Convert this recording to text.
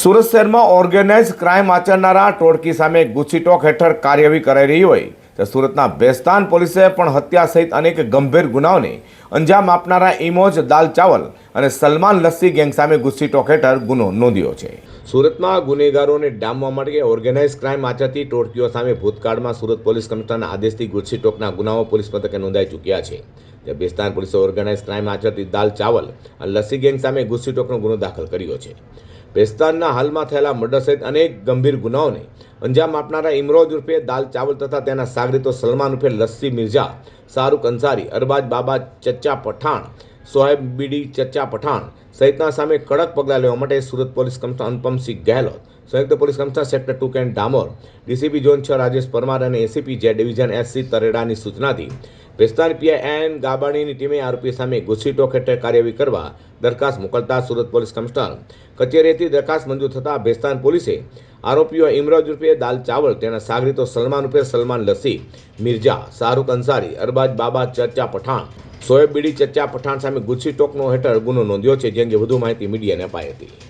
સુરત શહેરમાં organise crime આચરનારા ટોળકી સામે ગુસ્સીટોક હેઠળ કાર્યવાહી કરાઈ રહી હોય તો સુરતના બેસ્તાન પોલીસે પણ હત્યા સહિત અનેક ગંભીર ગુનાઓને અંજામ આપનારા ઇમોજ દાલ ચાવલ અને સલમાન લસ્સી ગેંગ સામે ગુસ્સીટોક હેઠળ ગુનો નોંધ્યો છે। સુરતમાં ગુનેગારોને ડામવા માટે ઓર્ગેનાઇઝ ક્રાઇમ આચરતી ટોળકીઓ સામે ભૂતકાળમાં સુરત પોલીસ કમિશનરના આદેશથી ગુસ્સીટોકના ગુનાઓ પોલીસ મથકે નોંધાઈ ચૂક્યા છે। તે બેસ્તાન પોલીસે ઓર્ગેનાઇઝ ક્રાઇમ આચરતી દાલ ચાવલ અને લસ્સી ગેંગ સામે ગુસ્સીટોકનો ગુનો દાખલ કર્યો છે। બેસ્તાનના હાલમાં થયેલા મર્ડર સહિત અનેક ગંભીર ગુનાઓને અંજામ આપનારા ઇમરોજ ઉર્ફે દાલ ચાવલ તથા તેના સાગરીતો સલમાન ઉર્ફે લસ્સી મિર્ઝા, શાહરૂખ અંસારી, અરબાજ બાબા ચચ્ચા પઠાણ, સોહેબ બીડી ચચ્ચા પઠાણ સહિતના સામે કડક પગલાં લેવા માટે સુરત પોલીસ કમિશનર અનુપમસિંહ ગેહલોત, સંયુક્ત પોલીસ કમિશનર સેક્ટર 2 કેન્ટ ડામોર, ડીસીપી ઝોન 6 રાજેશ પરમાર અને એસીપી જે ડિવિઝન એસસી તરેડાની સૂચનાથી બેસ્તાન પીઆઈ એન ગાબાણીની ટીમે આરોપી સામે ગુસ્સીટોક હેઠળ કાર્યવાહી કરવા દરખાસ્ત મોકલતા સુરત પોલીસ કમિશનર કચેરીથી દરખાસ્ત મંજૂર થતાં બેસ્તાન પોલીસે આરોપીઓ ઇમરોજ ઉર્ફે દાલ ચાવલ, તેના સાગરીતો સલમાન ઉર્ફે સલમાન લસ્સી મિર્ઝા, શાહરૂખ અંસારી, અરબાજ બાબા ચચ્ચા પઠાણ, સોએબ બીડી ચચ્ચા પઠાણ સામે ગુસ્સીટોકનો હેઠળ ગુનો નોંધ્યો છે, જે અંગે વધુ માહિતી મીડિયાને અપાઈ હતી।